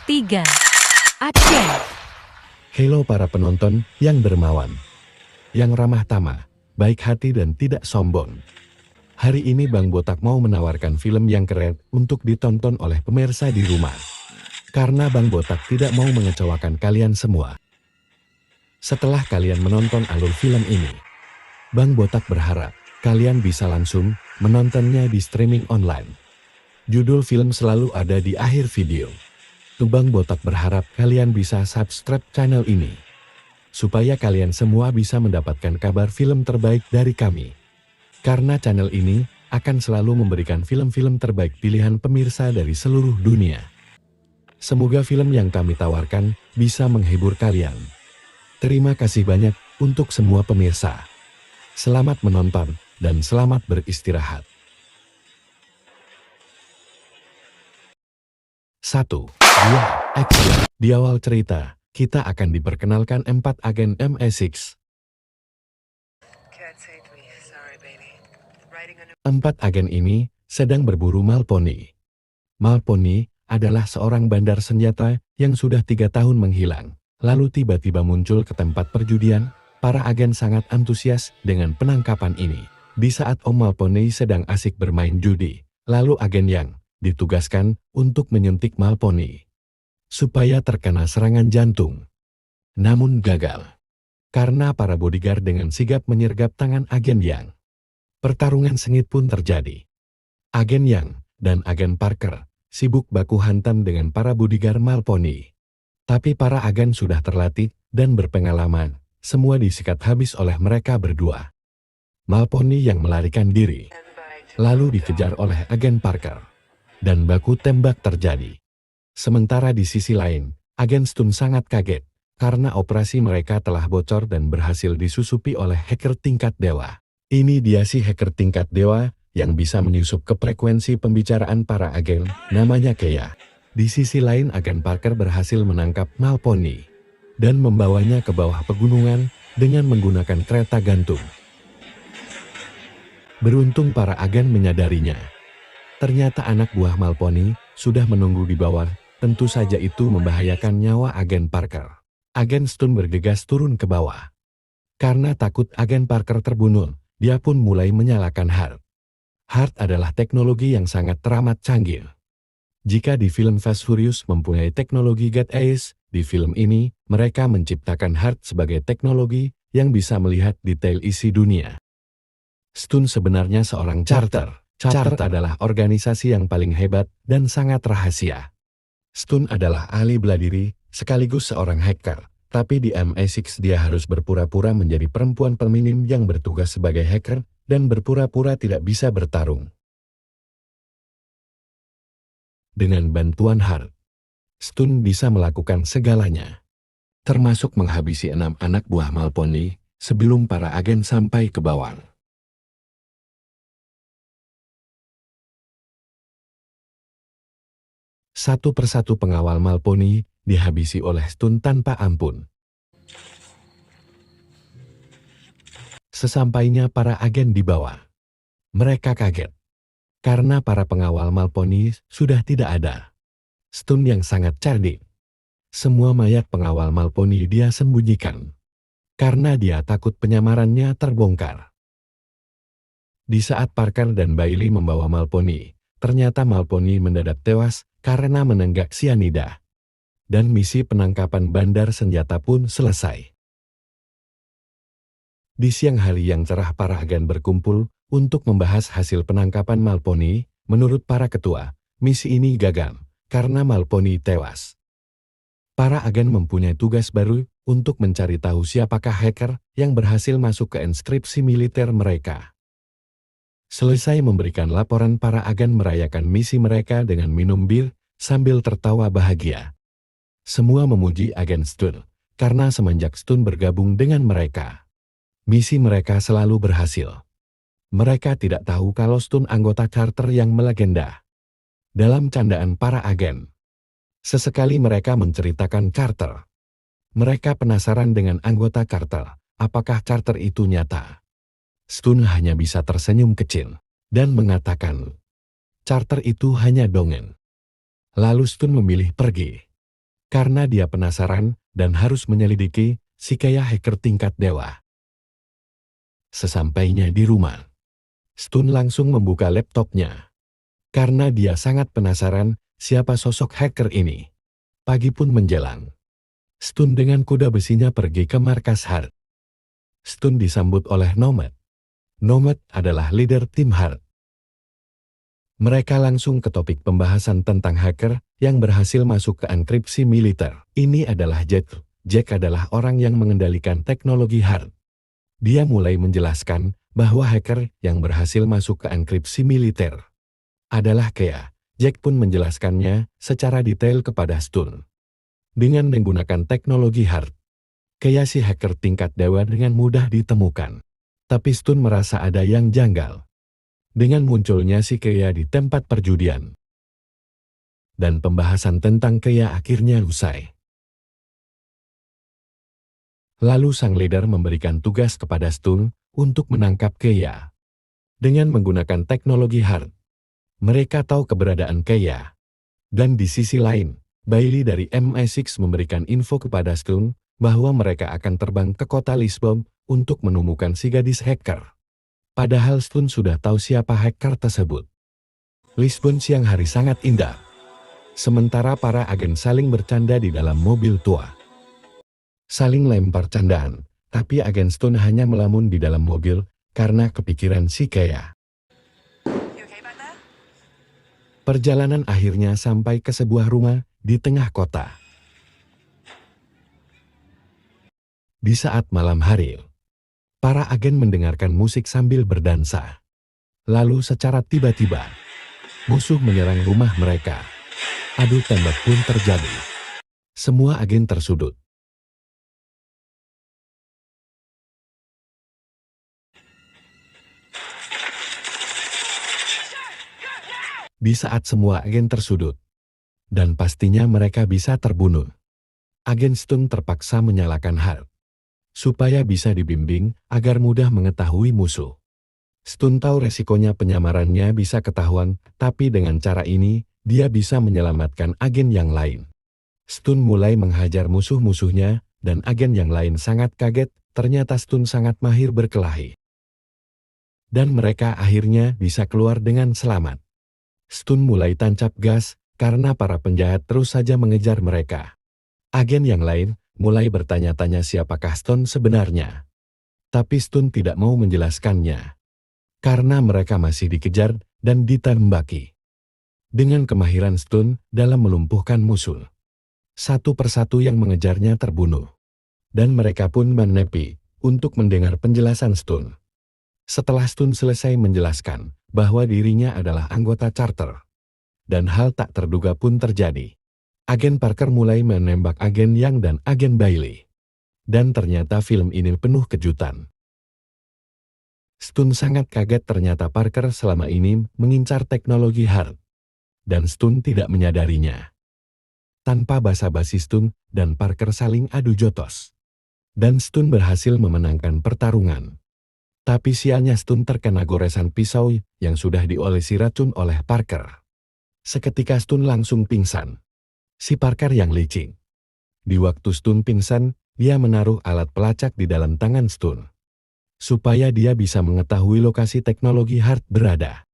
3. Action. Halo para penonton yang dermawan, yang ramah tamah, baik hati dan tidak sombong. Hari ini Bang Botak mau menawarkan film yang keren untuk ditonton oleh pemirsa di rumah. Karena Bang Botak tidak mau mengecewakan kalian semua. Setelah kalian menonton alur film ini, Bang Botak berharap kalian bisa langsung menontonnya di streaming online. Judul film selalu ada di akhir video. Bang Botak berharap kalian bisa subscribe channel ini, supaya kalian semua bisa mendapatkan kabar film terbaik dari kami. Karena channel ini akan selalu memberikan film-film terbaik pilihan pemirsa dari seluruh dunia. Semoga film yang kami tawarkan bisa menghibur kalian. Terima kasih banyak untuk semua pemirsa. Selamat menonton dan selamat beristirahat. 1, 2, action. Di awal cerita, kita akan diperkenalkan 4 agen MI6. 4 agen ini sedang berburu Malponi. Malponi adalah seorang bandar senjata yang sudah 3 tahun menghilang. Lalu tiba-tiba muncul ke tempat perjudian. Para agen sangat antusias dengan penangkapan ini. Di saat Om Malponi sedang asik bermain judi, lalu agen Yang ditugaskan untuk menyuntik Malponi supaya terkena serangan jantung. Namun gagal, karena para bodyguard dengan sigap menyergap tangan agen Yang. Pertarungan sengit pun terjadi. Agen Yang dan agen Parker sibuk baku hantam dengan para bodyguard Malponi. Tapi para agen sudah terlatih dan berpengalaman, semua disikat habis oleh mereka berdua. Malponi yang melarikan diri, lalu dikejar oleh agen Parker, dan baku tembak terjadi. Sementara di sisi lain, agen Stun sangat kaget, karena operasi mereka telah bocor dan berhasil disusupi oleh hacker tingkat dewa. Ini dia si hacker tingkat dewa yang bisa menyusup ke frekuensi pembicaraan para agen, namanya Kea. Di sisi lain agen Parker berhasil menangkap Malponi dan membawanya ke bawah pegunungan dengan menggunakan kereta gantung. Beruntung para agen menyadarinya. Ternyata anak buah Malponi sudah menunggu di bawah, tentu saja itu membahayakan nyawa agen Parker. Agen Stun bergegas turun ke bawah. Karena takut agen Parker terbunuh, dia pun mulai menyalakan HART. HART adalah teknologi yang sangat teramat canggih. Jika di film Fast Furious mempunyai teknologi Get Ace, di film ini mereka menciptakan HART sebagai teknologi yang bisa melihat detail isi dunia. Stun sebenarnya seorang charter. Charter adalah organisasi yang paling hebat dan sangat rahasia. Stun adalah ahli bela diri, sekaligus seorang hacker. Tapi di MI6 dia harus berpura-pura menjadi perempuan feminim yang bertugas sebagai hacker dan berpura-pura tidak bisa bertarung. Dengan bantuan HART, Stun bisa melakukan segalanya, termasuk menghabisi 6 anak buah Malponi sebelum para agen sampai ke bawah. Satu persatu pengawal Malponi dihabisi oleh Stun tanpa ampun. Sesampainya para agen di bawah, mereka kaget, karena para pengawal Malponi sudah tidak ada. Stun yang sangat cerdik. Semua mayat pengawal Malponi dia sembunyikan, karena dia takut penyamarannya terbongkar. Di saat Parker dan Bailey membawa Malponi, ternyata Malponi mendadak tewas karena menenggak sianida. Dan misi penangkapan bandar senjata pun selesai. Di siang hari yang cerah para agen berkumpul untuk membahas hasil penangkapan Malponi. Menurut para ketua, misi ini gagal karena Malponi tewas. Para agen mempunyai tugas baru untuk mencari tahu siapakah hacker yang berhasil masuk ke enskripsi militer mereka. Selesai memberikan laporan, para agen merayakan misi mereka dengan minum bir sambil tertawa bahagia. Semua memuji agen Stun, karena semenjak Stun bergabung dengan mereka, misi mereka selalu berhasil. Mereka tidak tahu kalau Stun anggota charter yang melegenda. Dalam candaan para agen, sesekali mereka menceritakan charter. Mereka penasaran dengan anggota charter, apakah charter itu nyata. Stun hanya bisa tersenyum kecil dan mengatakan, charter itu hanya dongeng. Lalu Stun memilih pergi. Karena dia penasaran dan harus menyelidiki si kaya hacker tingkat dewa. Sesampainya di rumah, Stun langsung membuka laptopnya. Karena dia sangat penasaran siapa sosok hacker ini. Pagi pun menjelang. Stun dengan kuda besinya pergi ke markas Hart. Stun disambut oleh Nomad. Nomad adalah leader tim Hart. Mereka langsung ke topik pembahasan tentang hacker yang berhasil masuk ke enkripsi militer. Ini adalah Jack. Jack adalah orang yang mengendalikan teknologi Hart. Dia mulai menjelaskan bahwa hacker yang berhasil masuk ke enkripsi militer adalah Kea. Jack pun menjelaskannya secara detail kepada Stun. Dengan menggunakan teknologi Hart, Kea si hacker tingkat dewa dengan mudah ditemukan. Tapi Stun merasa ada yang janggal dengan munculnya si Kea di tempat perjudian. Dan pembahasan tentang Kea akhirnya usai. Lalu sang leader memberikan tugas kepada Stun untuk menangkap Kea. Dengan menggunakan teknologi Hart, mereka tahu keberadaan Kea. Dan di sisi lain, Bailey dari MI6 memberikan info kepada Stun bahwa mereka akan terbang ke kota Lisbon untuk menemukan si gadis hacker. Padahal Stun sudah tahu siapa hacker tersebut. Lisbon siang hari sangat indah. Sementara para agen saling bercanda di dalam mobil tua. Saling lempar candaan, tapi agen Stun hanya melamun di dalam mobil karena kepikiran si Kea. Perjalanan akhirnya sampai ke sebuah rumah di tengah kota. Di saat malam hari, para agen mendengarkan musik sambil berdansa. Lalu secara tiba-tiba, musuh menyerang rumah mereka. Adu tembak pun terjadi. Semua agen tersudut. Di saat semua agen tersudut, dan pastinya mereka bisa terbunuh, agen Stun terpaksa menyalakan Hart, supaya bisa dibimbing agar mudah mengetahui musuh. Stun tahu resikonya penyamarannya bisa ketahuan, tapi dengan cara ini, dia bisa menyelamatkan agen yang lain. Stun mulai menghajar musuh-musuhnya, dan agen yang lain sangat kaget, ternyata Stun sangat mahir berkelahi. Dan mereka akhirnya bisa keluar dengan selamat. Stun mulai tancap gas, karena para penjahat terus saja mengejar mereka. Agen yang lain mulai bertanya-tanya siapakah Stun sebenarnya. Tapi Stun tidak mau menjelaskannya. Karena mereka masih dikejar dan ditembaki. Dengan kemahiran Stun dalam melumpuhkan musuh, satu persatu yang mengejarnya terbunuh. Dan mereka pun menepi untuk mendengar penjelasan Stun. Setelah Stun selesai menjelaskan bahwa dirinya adalah anggota charter, dan hal tak terduga pun terjadi. Agen Parker mulai menembak agen Yang dan agen Bailey. Dan ternyata film ini penuh kejutan. Stun sangat kaget ternyata Parker selama ini mengincar teknologi Hart. Dan Stun tidak menyadarinya. Tanpa basa-basi Stun dan Parker saling adu jotos. Dan Stun berhasil memenangkan pertarungan. Tapi sialnya Stun terkena goresan pisau yang sudah diolesi racun oleh Parker. Seketika Stun langsung pingsan. Si Parker yang licik. Di waktu Stun pingsan, dia menaruh alat pelacak di dalam tangan Stun. Supaya dia bisa mengetahui lokasi teknologi Hart berada.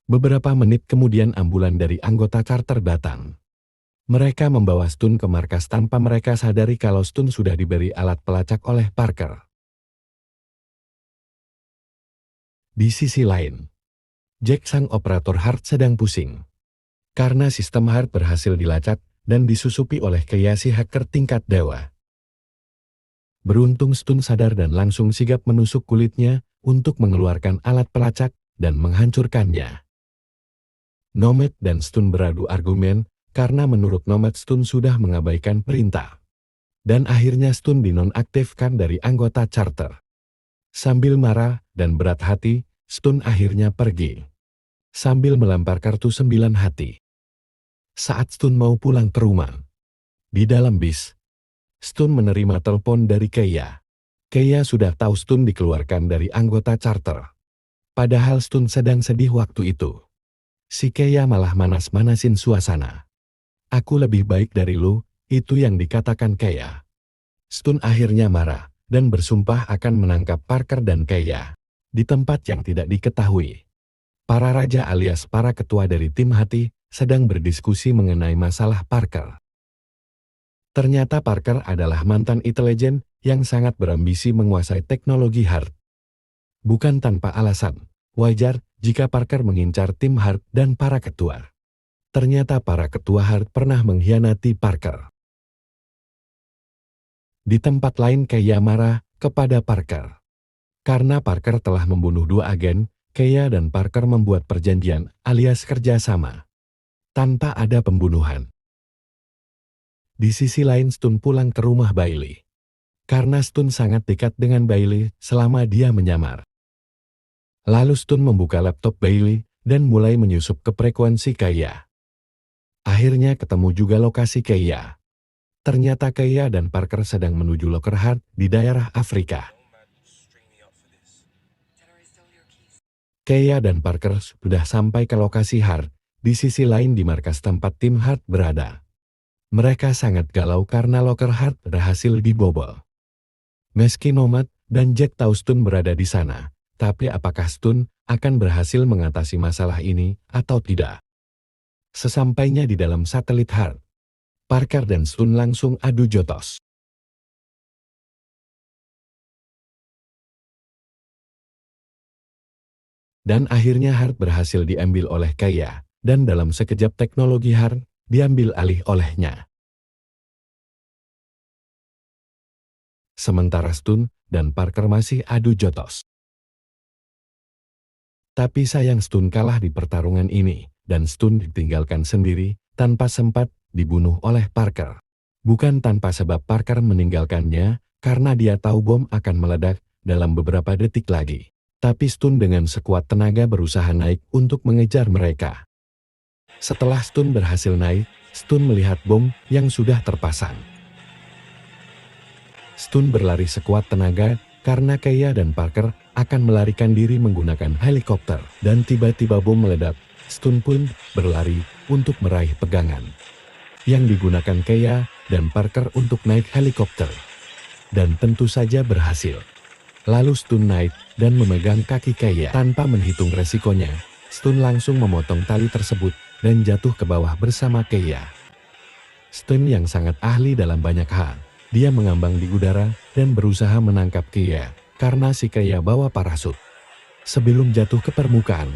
Beberapa menit kemudian ambulan dari anggota charter datang. Mereka membawa Stun ke markas tanpa mereka sadari kalau Stun sudah diberi alat pelacak oleh Parker. Di sisi lain, Jack sang operator Hart sedang pusing. Karena sistem Hart berhasil dilacak dan disusupi oleh Kea si hacker tingkat dewa. Beruntung Stun sadar dan langsung sigap menusuk kulitnya untuk mengeluarkan alat pelacak dan menghancurkannya. Nomad dan Stun beradu argumen karena menurut Nomad Stun sudah mengabaikan perintah. Dan akhirnya Stun dinonaktifkan dari anggota charter. Sambil marah dan berat hati, Stun akhirnya pergi. Sambil melempar kartu 9 hati. Saat Stun mau pulang ke rumah, di dalam bis, Stun menerima telepon dari Kea. Kea sudah tahu Stun dikeluarkan dari anggota charter. Padahal Stun sedang sedih waktu itu. Si Kea malah manas-manasin suasana. Aku lebih baik dari lu, Itu yang dikatakan Kea. Stun akhirnya marah dan bersumpah akan menangkap Parker dan Kea di tempat yang tidak diketahui. Para raja alias para ketua dari tim hati sedang berdiskusi mengenai masalah Parker. Ternyata Parker adalah mantan intelijen yang sangat berambisi menguasai teknologi hard. Bukan tanpa alasan, wajar jika Parker mengincar tim hard dan para ketua. Ternyata para ketua hard pernah mengkhianati Parker. Di tempat lain Kea marah kepada Parker. Karena Parker telah membunuh 2 agen, Kea dan Parker membuat perjanjian alias kerjasama. Tanpa ada pembunuhan. Di sisi lain Stun pulang ke rumah Bailey. Karena Stun sangat dekat dengan Bailey selama dia menyamar. Lalu Stun membuka laptop Bailey dan mulai menyusup ke frekuensi Kea. Akhirnya ketemu juga lokasi Kea. Ternyata Kea dan Parker sedang menuju Lockerheart di daerah Afrika. Kea dan Parker sudah sampai ke lokasi Hart, di sisi lain di markas tempat tim Hart berada. Mereka sangat galau karena Lockerheart berhasil dibobol. Meski Nomad dan Jack tahu Stun berada di sana, tapi apakah Stun akan berhasil mengatasi masalah ini atau tidak? Sesampainya di dalam satelit Hart, Parker dan Stun langsung adu jotos. Dan akhirnya Hart berhasil diambil oleh Kea, dan dalam sekejap teknologi Hart diambil alih olehnya. Sementara Stun dan Parker masih adu jotos. Tapi sayang Stun kalah di pertarungan ini, dan Stun ditinggalkan sendiri tanpa sempat dibunuh oleh Parker. Bukan tanpa sebab Parker meninggalkannya, karena dia tahu bom akan meledak dalam beberapa detik lagi. Tapi Stun dengan sekuat tenaga berusaha naik untuk mengejar mereka. Setelah Stun berhasil naik, Stun melihat bom yang sudah terpasang. Stun berlari sekuat tenaga karena Kea dan Parker akan melarikan diri menggunakan helikopter. Dan tiba-tiba bom meledak, Stun pun berlari untuk meraih pegangan yang digunakan Kea dan Parker untuk naik helikopter. Dan tentu saja berhasil. Lalu Stun naik dan memegang kaki Kea tanpa menghitung resikonya. Stun langsung memotong tali tersebut dan jatuh ke bawah bersama Kea. Stun yang sangat ahli dalam banyak hal. Dia mengambang di udara dan berusaha menangkap Kea karena si Kea bawa parasut. Sebelum jatuh ke permukaan,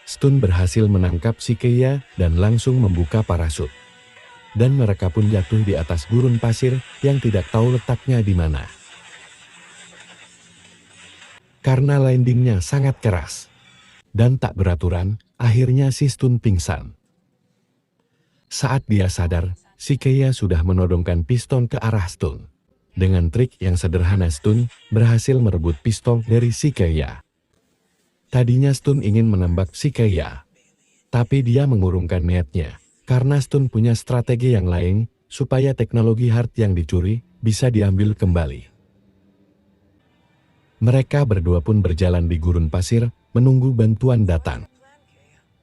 Stun berhasil menangkap si Kea dan langsung membuka parasut. Dan mereka pun jatuh di atas gurun pasir yang tidak tahu letaknya di mana. Karena landingnya sangat keras dan tak beraturan, akhirnya si Stun pingsan. Saat dia sadar, si Kea sudah menodongkan piston ke arah Stun. Dengan trik yang sederhana Stun berhasil merebut pistol dari si Kea. Tadinya Stun ingin menembak si Kea, tapi dia mengurungkan niatnya, karena Stun punya strategi yang lain supaya teknologi hard yang dicuri bisa diambil kembali. Mereka berdua pun berjalan di gurun pasir, menunggu bantuan datang.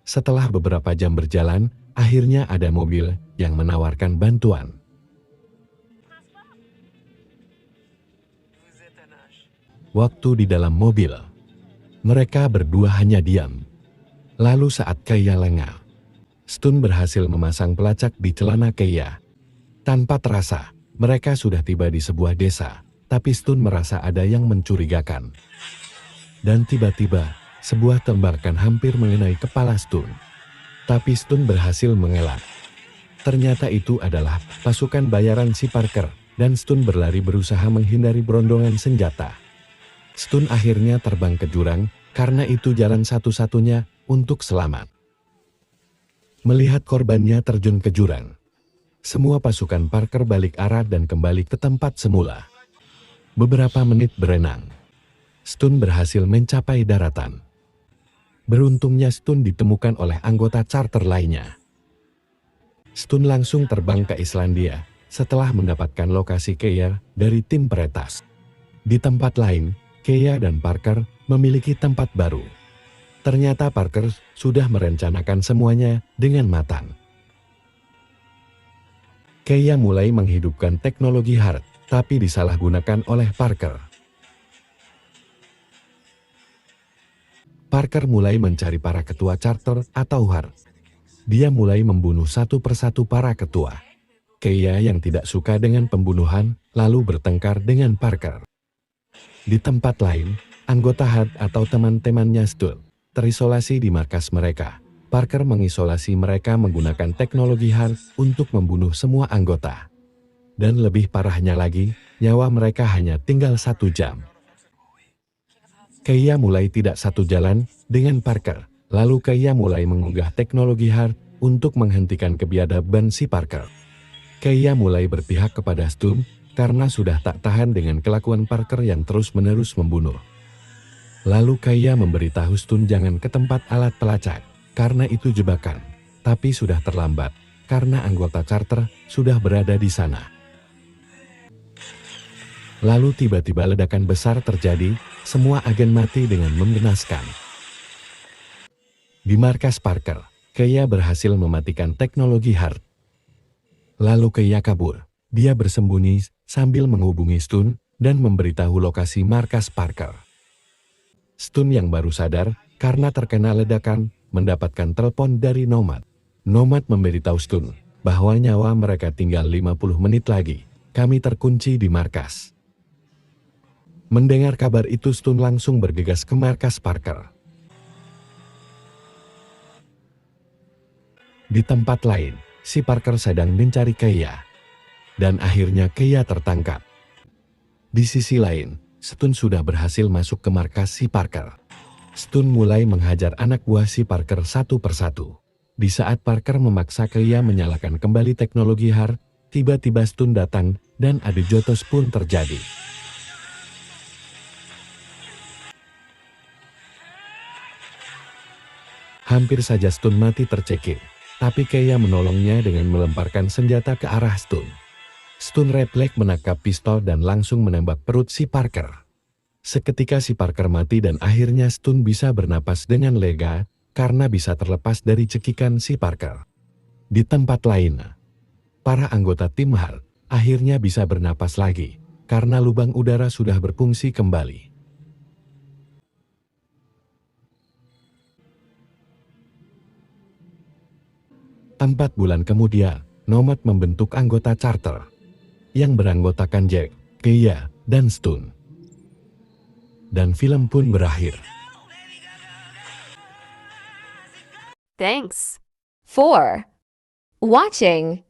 Setelah beberapa jam berjalan, akhirnya ada mobil yang menawarkan bantuan. Waktu di dalam mobil, mereka berdua hanya diam. Lalu saat Kea lengah, Stun berhasil memasang pelacak di celana Kea. Tanpa terasa, mereka sudah tiba di sebuah desa. Tapi Stun merasa ada yang mencurigakan. Dan tiba-tiba, sebuah tembakan hampir mengenai kepala Stun. Tapi Stun berhasil mengelak. Ternyata itu adalah pasukan bayaran si Parker, dan Stun berlari berusaha menghindari berondongan senjata. Stun akhirnya terbang ke jurang, karena itu jalan satu-satunya untuk selamat. Melihat korbannya terjun ke jurang, semua pasukan Parker balik arah dan kembali ke tempat semula. Beberapa menit berenang, Stun berhasil mencapai daratan. Beruntungnya Stun ditemukan oleh anggota charter lainnya. Stun langsung terbang ke Islandia setelah mendapatkan lokasi Kea dari tim peretas. Di tempat lain, Kea dan Parker memiliki tempat baru. Ternyata Parker sudah merencanakan semuanya dengan matang. Keia mulai menghidupkan teknologi HART, tapi disalahgunakan oleh Parker. Parker mulai mencari para ketua charter atau HART. Dia mulai membunuh satu persatu para ketua. Keia yang tidak suka dengan pembunuhan, lalu bertengkar dengan Parker. Di tempat lain, anggota HART atau teman-temannya Stun terisolasi di markas mereka. Parker mengisolasi mereka menggunakan teknologi HART untuk membunuh semua anggota. Dan lebih parahnya lagi, nyawa mereka hanya tinggal 1 jam. Keia mulai tidak satu jalan dengan Parker. Lalu Keia mulai mengunggah teknologi HART untuk menghentikan kebiadaban si Parker. Keia mulai berpihak kepada Stun karena sudah tak tahan dengan kelakuan Parker yang terus-menerus membunuh. Lalu Keia memberitahu Stun jangan ke tempat alat pelacak, karena itu jebakan. Tapi sudah terlambat, karena anggota charter sudah berada di sana. Lalu tiba-tiba ledakan besar terjadi, semua agen mati dengan mengenaskan. Di markas Parker, Keia berhasil mematikan teknologi HART. Lalu Keia kabur. Dia bersembunyi sambil menghubungi Stun dan memberitahu lokasi markas Parker. Stun yang baru sadar karena terkena ledakan mendapatkan telepon dari Nomad. Nomad memberitahu Stun bahwa nyawa mereka tinggal 50 menit lagi. Kami terkunci di markas. Mendengar kabar itu Stun langsung bergegas ke markas Parker. Di tempat lain, si Parker sedang mencari Keia. Dan akhirnya Keia tertangkap. Di sisi lain, Stun sudah berhasil masuk ke markas si Parker. Stun mulai menghajar anak buah si Parker satu persatu. Di saat Parker memaksa Keia menyalakan kembali teknologi HART, tiba-tiba Stun datang dan adu jotos pun terjadi. Hampir saja Stun mati tercekik, tapi Keia menolongnya dengan melemparkan senjata ke arah Stun. Stun refleks menangkap pistol dan langsung menembak perut si Parker. Seketika si Parker mati dan akhirnya Stun bisa bernapas dengan lega karena bisa terlepas dari cekikan si Parker. Di tempat lain, para anggota tim HART akhirnya bisa bernapas lagi karena lubang udara sudah berfungsi kembali. 4 bulan kemudian, Nomad membentuk anggota charter yang beranggotakan Jack, Keia, dan Stun. Dan film pun berakhir. Thanks for watching.